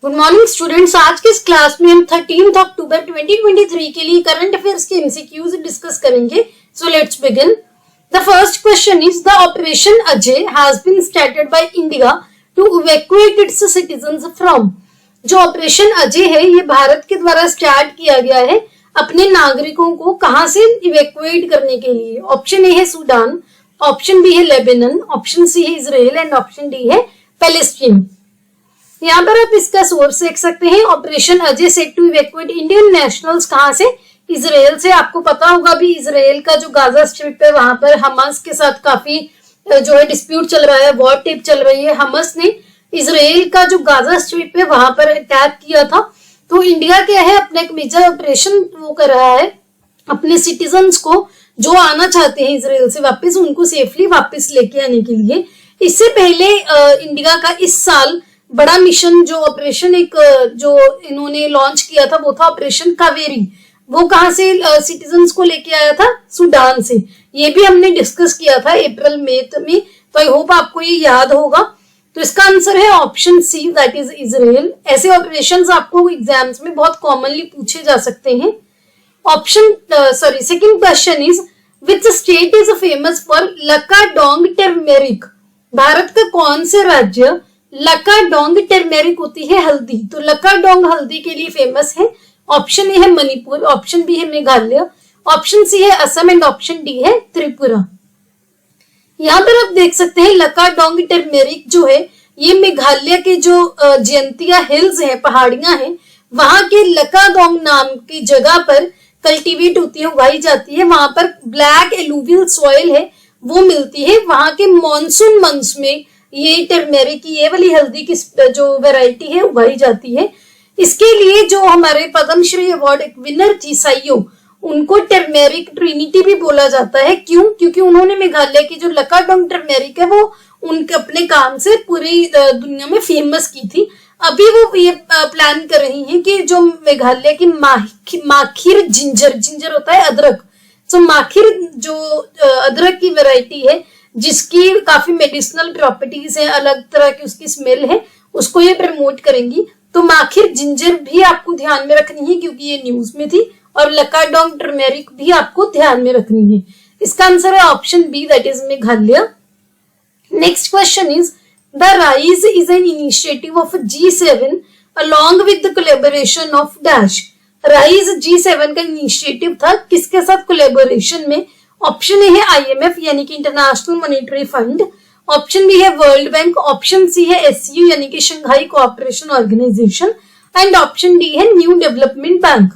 Good morning students, आज के इस क्लास में हम 13 अक्टूबर 2023 के लिए करंट अफेयर्स के एमसीक्यूज डिस्कस करेंगे. So let's begin. The first question is the operation Ajay has been started by India to evacuate its citizens from. जो ऑपरेशन अजय है ये भारत के द्वारा स्टार्ट किया गया है अपने नागरिकों को कहां से इवैक्यूएट करने के लिए. ऑप्शन ए है सूडान, ऑप्शन बी है लेबनान, ऑप्शन सी है इजराइल एंड ऑप्शन डी है पैलेस्टीन. यहाँ पर आप इसका सोर्स देख सकते हैं. Operation Ajay set to evacuate Indian nationals कहां से? इजराइल से. आपको पता होगा भी इजराइल का जो गाजा स्ट्रिप है वहां पर हमास के साथ काफी जो है डिस्प्यूट चल रहा है, वॉर टेप चल रही है. हमास ने इजराइल का जो गाजा स्ट्रिप है वहां पर अटैक किया था. तो इंडिया क्या है अपना एक मेजर ऑपरेशन वो कर रहा है अपने सिटीजन्स को जो आना चाहते हैं इजराइल से वापस, उनको सेफली वापस लेके आने के लिए. इससे पहले इंडिया का इस साल बड़ा मिशन जो ऑपरेशन एक जो इन्होंने लॉन्च किया था वो था ऑपरेशन कावेरी. वो कहां से सिटीजन्स को लेके आया था? सूडान से. ये भी हमने डिस्कस किया था अप्रैल मई में. तो आई होप आपको ये याद होगा. तो इसका आंसर है option C, that is Israel. ऐसे ऑपरेशंस आपको एग्जाम्स में बहुत कॉमनली पूछे जा सकते हैं. Second question is which state is famous for Lakadong turmeric. Bharat का कौन से राज्य लकाडोंग टर्मेरिक होती है हल्दी, तो लकाडोंग हल्दी के लिए फेमस है. ऑप्शन ए है मणिपुर, ऑप्शन बी है मेघालय, ऑप्शन सी है असम एंड ऑप्शन डी है त्रिपुरा. यहाँ पर आप देख सकते हैं लकाडोंग टर्मेरिक जो है ये मेघालय के जो जयंतिया हिल्स है, पहाड़ियां हैं, वहां के लकाडोंग नाम की जगह पर कल्टीवेट होती है, उगाई जाती है. वहां पर ब्लैक एलुवियल सॉइल है वो मिलती है. वहां के मानसून मंथ्स में ये टर्मेरिक की ये वाली हल्दी की जो वैरायटी है उगाई जाती है. इसके लिए जो हमारे पद्मश्री अवार्ड विनर थी साइयो, उनको टर्मेरिक ट्रिनिटी भी बोला जाता है. क्यों? क्योंकि उन्होंने मेघालय की जो लकाडोंग टर्मेरिक है वो उनके अपने काम से पूरी दुनिया में फेमस की थी. अभी वो ये प्लान कर रही हैं कि जो मेघालय की माखिर जिंजर होता है अदरक, तो माखिर जो अदरक की वैरायटी है जिसकी काफी मेडिसिनल प्रॉपर्टीज है, अलग तरह की उसकी स्मेल है, उसको ये प्रमोट करेंगी. तो माखिर जिंजर भी आपको ध्यान में रखनी है क्योंकि ये न्यूज में थी, और लकाडोंग टर्मेरिक भी आपको ध्यान में रखनी है. इसका आंसर है option B, that is Meghalaya. Next question is the RISE is an initiative of G7 along with the collaboration of dash. RISE G7 का इनिशिएटिव था, किसके साथ कोलेबोरेशन में? ऑप्शन ए है IMF यानी कि international monetary fund, option B है world bank, option C है SCO यानी कि Shanghai cooperation organisation and option D है न्यू डेवलपमेंट बैंक.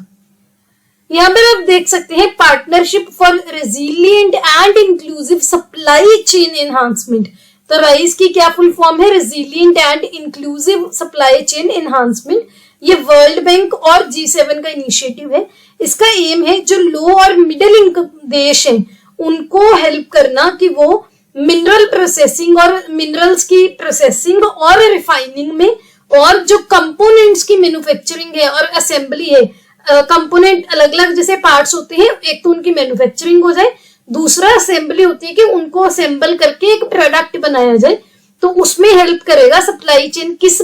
यहाँ पर आप देख सकते हैं partnership for resilient and inclusive supply chain enhancement. तो राइज की क्या फुल फॉर्म है? Resilient and inclusive supply chain enhancement. ये वर्ल्ड बैंक और G7 का इनिशिएटिव है. इसका एम है जो लो और मिडिल इनकम देश हैं उनको हेल्प करना कि वो मिनरल प्रोसेसिंग और मिनरल्स की प्रोसेसिंग और रिफाइनिंग में, और जो कंपोनेंट्स की मैन्युफैक्चरिंग है और असेंबली है, कंपोनेंट अलग अलग जैसे पार्ट्स होते हैं, एक तो उनकी मैन्युफैक्चरिंग हो जाए, दूसरा असेंबली होती है कि उनको असेंबल करके एक प्रोडक्ट बनाया जाए. तो उसमें हेल्प करेगा सप्लाई चेन किस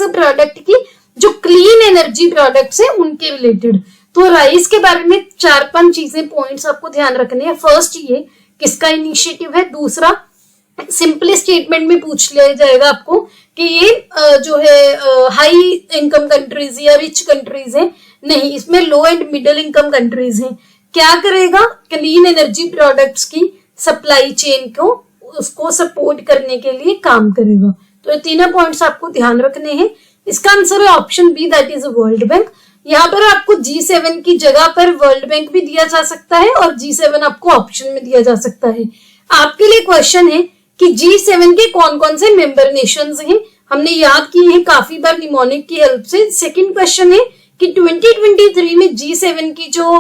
प्रोडक्ट की? जो क्लीन एनर्जी प्रोडक्ट्स है उनके रिलेटेड. तो राइस के बारे में 4-5 चीजें पॉइंट्स आपको ध्यान रखने हैं. फर्स्ट, ये किसका इनिशिएटिव है. दूसरा, सिंपली स्टेटमेंट में पूछ लिया जाएगा आपको कि ये जो है हाई इनकम कंट्रीज या रिच कंट्रीज है. नहीं, इसमें लो एंड मिडिल इनकम कंट्रीज हैं. क्या करेगा? क्लीन एनर्जी प्रोडक्ट्स की सप्लाई चेन को उसको सपोर्ट करने के लिए काम करेगा. तो ये तीनों पॉइंट्स आपको ध्यान रखने हैं. इसका आंसर है option B, that is world bank. यहाँ पर आपको G7 की जगह पर वर्ल्ड बैंक भी दिया जा सकता है और G7 आपको ऑप्शन में दिया जा सकता है. आपके लिए क्वेश्चन है कि G7 के कौन कौन से मेंबर नेशंस हैं. हमने याद किए हैं काफी बार निमोनिक की हेल्प से. सेकंड क्वेश्चन है कि 2023 में G7 की जो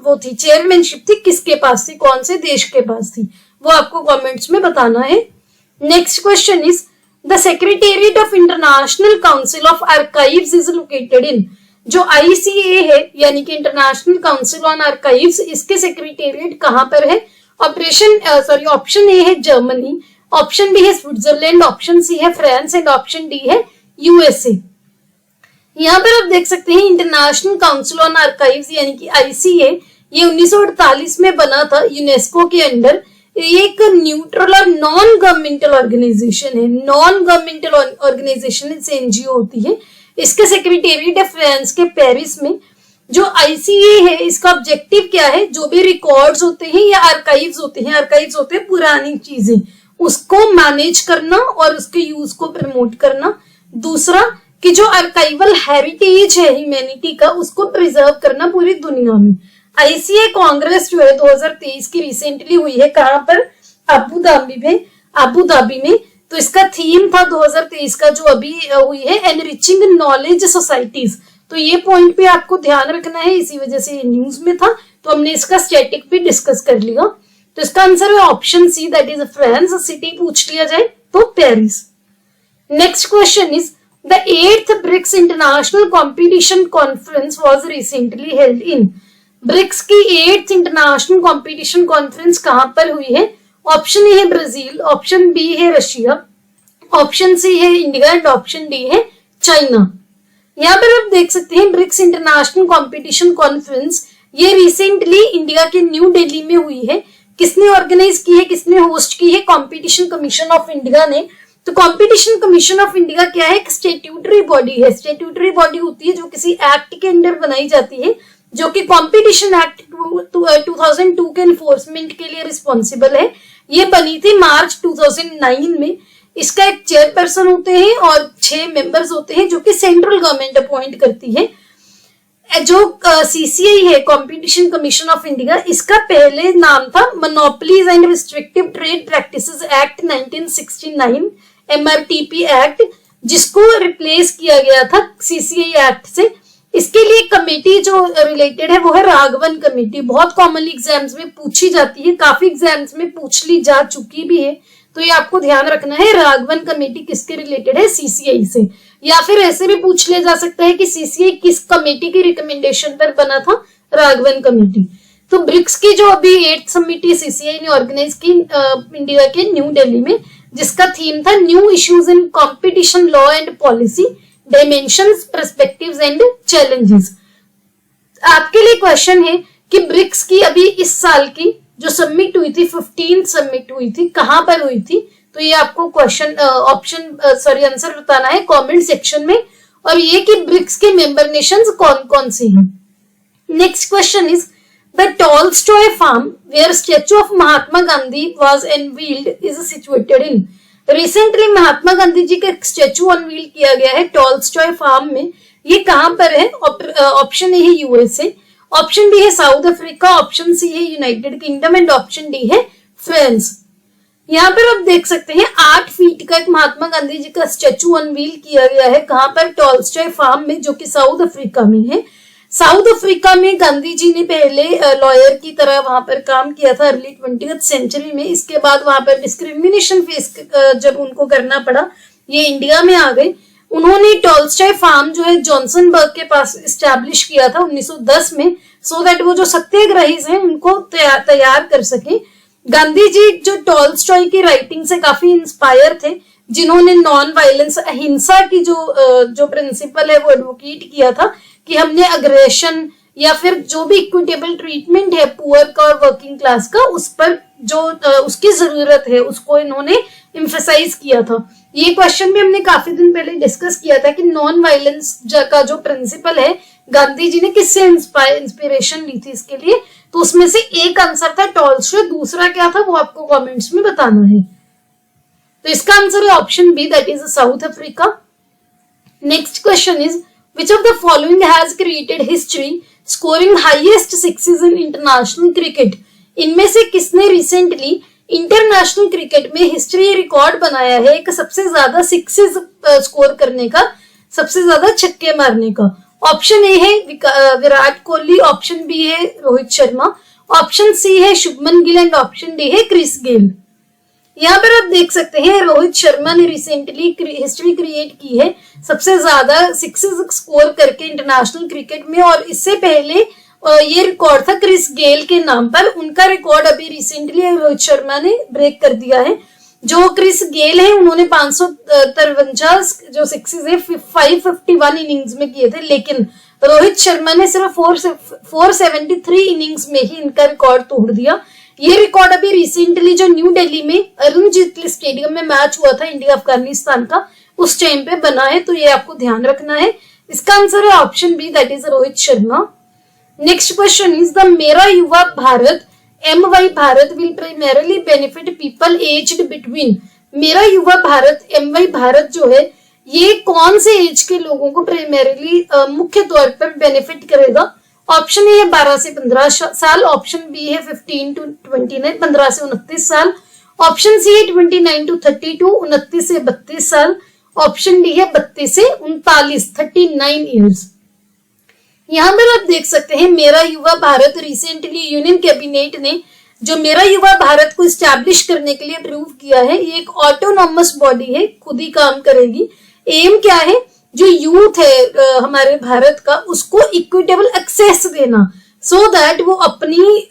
वो थी चेयरमैनशिप थी किसके पास थी, कौन से देश के पास थी, वो आपको कमेंट्स में बताना है. Next question is the secretariat of international council of archives is located in. जो ICA है यानी कि इंटरनेशनल काउंसिल ऑन आर्काइव्स, इसके सेक्रेटेरिएट कहां पर है? ऑप्शन ए है जर्मनी, ऑप्शन बी है स्विट्जरलैंड, ऑप्शन सी है फ्रांस एंड ऑप्शन डी है USA. यहाँ पर आप देख सकते हैं इंटरनेशनल काउंसिल ऑन आर्काइव्स यानी कि ICA, ये 1948 में बना था यूनेस्को के अंडर। ये एक न्यूट्रल और नॉन गवर्नमेंटल ऑर्गेनाइजेशन है, नॉन गवर्नमेंटल ऑर्गेनाइजेशन NGO होती है। इसके सेक्रेटेरिएट है फ्रांस के पेरिस में। जो ICA है इसका ऑब्जेक्टिव क्या है, जो भी रिकॉर्ड्स होते हैं या आर्काइव्स होते हैं पुरानी चीजें, उसको मैनेज करना और उसके यूज को प्रमोट करना। दूसरा कि जो आर्काइवल हेरिटेज है ह्यूमैनिटी का, उसको प्रिजर्व करना पूरी दुनिया में। ICA कांग्रेस जो है 2023 की रिसेंटली हुई है, कहां पर, अबू धाबी में। तो इसका थीम था 2023 का जो अभी हुई है, एनरिचिंग नॉलेज सोसाइटीज। तो ये पॉइंट भी आपको ध्यान रखना है, इसी वजह से ये न्यूज में था, तो हमने इसका स्टैटिक भी डिस्कस कर लिया। तो इसका आंसर है option C, that is France. City पूछ लिया जाए तो Paris. Next question is the 8th BRICS international competition conference was recently held in. BRICS की 8th इंटरनेशनल कॉम्पिटिशन कॉन्फ्रेंस कहां पर हुई है? ऑप्शन ए है ब्राजील, ऑप्शन बी है रशिया, ऑप्शन सी है इंडिया एंड ऑप्शन डी है China. यहाँ पर आप देख सकते हैं ब्रिक्स इंटरनेशनल कॉम्पिटिशन कॉन्फ्रेंस, ये रिसेंटली इंडिया के न्यू दिल्ली में हुई है। किसने ऑर्गेनाइज की है, किसने होस्ट की है? कॉम्पिटिशन कमीशन ऑफ इंडिया ने। तो कॉम्पिटिशन कमीशन ऑफ इंडिया क्या है? एक स्टेट्यूटरी बॉडी है। स्टेट्यूटरी बॉडी होती है जो किसी एक्ट के अंडर बनाई जाती है, जो कि कॉम्पिटिशन एक्ट 2002 के एनफोर्समेंट के लिए रिस्पॉन्सिबल है। ये बनी थी मार्च 2009 में। इसका एक चेयरपर्सन होते हैं और 6 मेंबर्स होते हैं जो कि सेंट्रल गवर्नमेंट अपॉइंट करती है। जो CCI है, कॉम्पिटिशन कमीशन ऑफ इंडिया, इसका पहले नाम था monopolies and restrictive trade practices act 1969, MRTP act, जिसको रिप्लेस किया गया था CCI एक्ट से। इसके लिए कमेटी जो रिलेटेड है वो है राघवन कमेटी। बहुत कॉमनली एग्जाम्स में पूछी जाती है, काफी एग्जाम्स में पूछ ली जा चुकी भी है, तो ये आपको ध्यान रखना है। राघवन कमेटी किसके रिलेटेड है? CCI से। या फिर ऐसे भी पूछ लिया जा सकता है कि CCI किस कमेटी की रिकमेंडेशन पर बना था? राघवन कमेटी। तो ब्रिक्स की जो अभी 8th समिटी CCI ने ऑर्गेनाइज की इंडिया के न्यू दिल्ली में, जिसका थीम था new issues in competition law and policy, dimensions, perspectives and challenges. आपके लिए क्वेश्चन है कि ब्रिक्स की अभी इस साल की जो सबमिट हुई थी, 15 सबमिट हुई थी, कहां पर हुई थी? तो ये आपको क्वेश्चन आंसर बताना है कमेंट सेक्शन में, और ये कि ब्रिक्स के मेंबर नेशंस कौन कौन से हैं। Next question is the Tolstoy farm where statue of Mahatma Gandhi was unveiled is situated in. Recently Mahatma Gandhi ji का स्टैचू अनवील किया गया है टॉलस्टॉय फार्म में। ये कहां पर है? ऑप्शन ए है USA, ऑप्शन बी है साउथ अफ्रीका, ऑप्शन सी है United kingdom and option D है फ्रांस। यहाँ पर आप देख सकते हैं 8 फीट का एक महात्मा गांधी जी का स्टैचू अनवील किया गया है। कहां पर? टॉलस्टॉय फार्म में, जो कि साउथ अफ्रीका में है। साउथ अफ्रीका में गांधी जी ने पहले लॉयर की तरह वहां पर काम किया था अर्ली 20th सेंचुरी में। इसके बाद वहां पर डिस्क्रिमिनेशन फेस जब उनको करना पड़ा, ये इंडिया में आ गए। उन्होंने टॉलस्टॉय फार्म जो है जॉनसनबर्ग के पास इस्टेब्लिश किया था 1910 में, सो दैट वो जो सत्याग्रही हैं उनको तैयार कर सके। गांधी जी जो टॉलस्टॉय की राइटिंग से काफी इंस्पायर थे, जिन्होंने नॉन वायलेंस, अहिंसा की जो प्रिंसिपल है वो एडवोकेट किया था कि हमने अग्रेशन या फिर जो भी इक्विटेबल ट्रीटमेंट है पुअर का और वर्किंग क्लास का, उस पर जो उसकी जरूरत है उसको इन्होंने एम्फसाइज किया था। ये क्वेश्चन भी हमने काफी दिन पहले डिस्कस किया था कि नॉन वायलेंस का जो प्रिंसिपल है गांधी जी ने किससे इंस्पिरेशन ली थी इसके लिए, तो उसमें से एक आंसर था टॉलस्टॉय, दूसरा क्या था वो आपको कमेंट्स में बताना है। तो इसका आंसर है option B, that is South Africa. Next question is which of the following has created history scoring highest sixes in international cricket। इनमें से किसने रिसेंटली इंटरनेशनल क्रिकेट में हिस्ट्री रिकॉर्ड बनाया है एक सबसे ज्यादा सिक्सेस स्कोर करने का, सबसे ज्यादा छक्के मारने का? ऑप्शन ए है विराट कोहली, ऑप्शन बी है रोहित शर्मा, ऑप्शन सी है Shubman Gill and option D है क्रिस गेल। यहाँ पर आप देख सकते हैं रोहित शर्मा ने रिसेंटली हिस्ट्री क्रिएट की है सबसे ज्यादा सिक्सेस स्कोर करके इंटरनेशनल क्रिकेट में, और इससे पहले ये रिकॉर्ड था क्रिस गेल के नाम पर। उनका रिकॉर्ड अभी रिसेंटली रोहित शर्मा ने ब्रेक कर दिया है। जो क्रिस गेल है उन्होंने 553 जो सिक्सेस है 551 इनिंग्स में किए थे, लेकिन रोहित शर्मा ने सिर्फ 473 इनिंग्स में ही इनका रिकॉर्ड तोड़ दिया। ये रिकॉर्ड अभी रिसेंटली जो न्यू दिल्ली में अरुण जेटली स्टेडियम में मैच हुआ था इंडिया अफगानिस्तान का, उस टाइम पे बना है, तो ये आपको ध्यान रखना है। इसका आंसर है option B, that is Rohit Sharma. Next question is the Mera Yuva Bharat MY Bharat will primarily benefit people aged between. Mera Yuva Bharat MY Bharat जो है ये कौन से एज के लोगों को प्राइमरली मुख्य तौर पर बेनिफिट करेगा? ऑप्शन ए है 12 से 15 साल, ऑप्शन बी है 15 to 29 15 से 29 साल, ऑप्शन सी है 29 to 32 29 से 32 साल, ऑप्शन डी है 32 से 39 39 ईयर्स। यहाँ पर आप देख सकते हैं मेरा Yuva Bharat recently union cabinet ने जो मेरा युवा भारत को स्टैब्लिश करने के लिए अप्रूव किया है। ये एक ऑटोनॉमस बॉडी है, खुद ही काम करेगी। एम क्या है? जो यूथ है हमारे भारत का उसको इक्विटेबल एक्सेस देना, सो दैट वो अपनी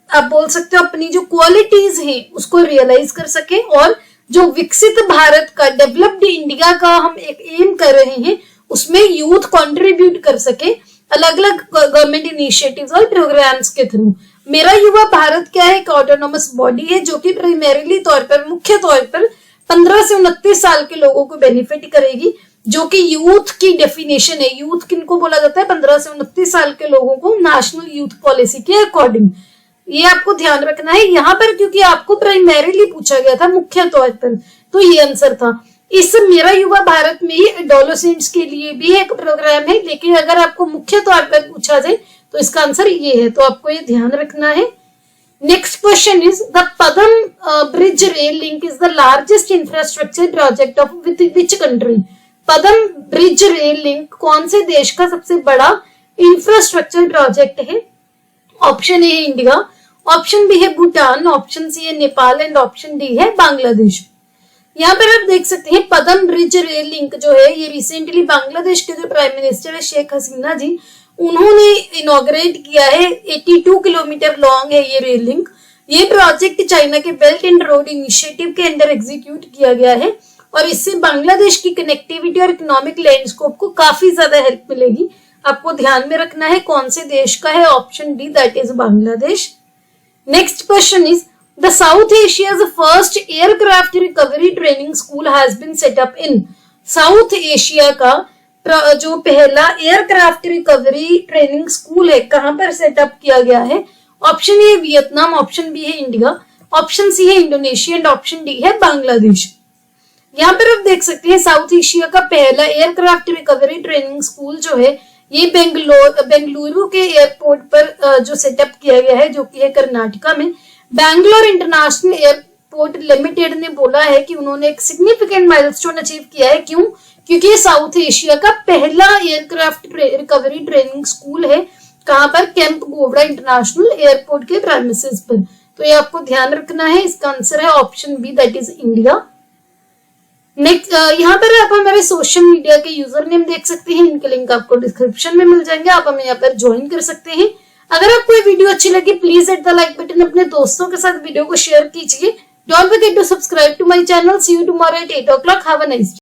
आप बोल सकते हो अपनी जो क्वालिटीज हैं उसको रियलाइज कर सके, और जो विकसित भारत का डेवलप्ड इंडिया का हम एक एम कर रहे हैं उसमें यूथ कंट्रीब्यूट कर सके अलग अलग गवर्नमेंट इनिशिएटिव्स और प्रोग्राम्स के थ्रू। मेरा युवा भारत क्या है? एक ऑटोनॉमस बॉडी है जो कि प्राइमरीली तौर पर मुख्य तौर पर 15 से 29 साल के लोगों को बेनिफिट करेगी, जो कि यूथ की डेफिनेशन है। यूथ किनको बोला जाता है? 15 से 29 साल के लोगों को नेशनल यूथ पॉलिसी के अकॉर्डिंग। ये आपको ध्यान रखना है यहाँ पर, क्योंकि आपको प्राइमरीली पूछा गया था मुख्य तौर पर, तो ये आंसर था। इस मेरा युवा भारत में ही एडोलेसेंट्स के लिए भी एक प्रोग्राम है, लेकिन अगर आपको मुख्य तौर पर पूछा जाए तो इसका आंसर ये है, तो आपको ये ध्यान रखना है। Next question is the Padma bridge rail link is the largest infrastructure project of which country. Padma bridge rail link कौन से देश का सबसे बड़ा इंफ्रास्ट्रक्चर प्रोजेक्ट है? ऑप्शन ए है इंडिया, ऑप्शन बी है भूटान, ऑप्शन सी है नेपाल एंड ऑप्शन डी है बांग्लादेश। यहाँ पर आप देख सकते हैं पदम ब्रिज रेल लिंक जो है ये रिसेंटली बांग्लादेश के जो प्राइम मिनिस्टर है शेख हसीना जी, उन्होंने इनॉग्रेट किया है। 82 किलोमीटर लॉन्ग है ये रेल लिंक। ये प्रोजेक्ट चाइना के बेल्ट एंड रोड इनिशिएटिव के अंडर एग्जीक्यूट किया गया है, और इससे बांग्लादेश की कनेक्टिविटी और इकोनॉमिक लैंडस्केप को काफी ज्यादा हेल्प मिलेगी। आपको ध्यान में रखना है कौन से देश का है, option D, that is Bangladesh. Next question is The South Asia's first aircraft recovery training school has been set up in। South Asia का जो पहला एयरक्राफ्ट रिकवरी ट्रेनिंग स्कूल है कहां पर सेटअप किया गया है? Option A Vietnam, option B है इंडिया, ऑप्शन सी है इंडोनेशिया एंड ऑप्शन डी है बांग्लादेश। यहाँ पर आप देख सकते हैं साउथ एशिया का पहला एयरक्राफ्ट रिकवरी ट्रेनिंग स्कूल जो है ये बेंगलुरु के एयरपोर्ट पर जो सेटअप किया गया है, जो कि है कर्नाटका में। बैंगलोर इंटरनेशनल एयरपोर्ट लिमिटेड ने बोला है कि उन्होंने एक सिग्निफिकेंट माइलस्टोन अचीव किया है। क्यों? क्योंकि ये साउथ एशिया का पहला एयरक्राफ्ट रिकवरी ट्रेनिंग स्कूल है। कहां पर? कैंप गोबड़ा इंटरनेशनल एयरपोर्ट के प्रेमिसेस पर। तो ये आपको ध्यान रखना है। इसका आंसर है option B, that is India. Next यहाँ पर आप हमारे सोशल मीडिया के यूजर नेम देख सकते हैं, इनके लिंक आपको डिस्क्रिप्शन में मिल जाएंगे, आप हमें यहाँ पर ज्वाइन कर सकते हैं। अगर आपको ये वीडियो अच्छी लगी please hit the like button, अपने दोस्तों के साथ वीडियो को शेयर कीजिए। Don't forget to subscribe to my channel. See you tomorrow at 8 o'clock। Have a nice day.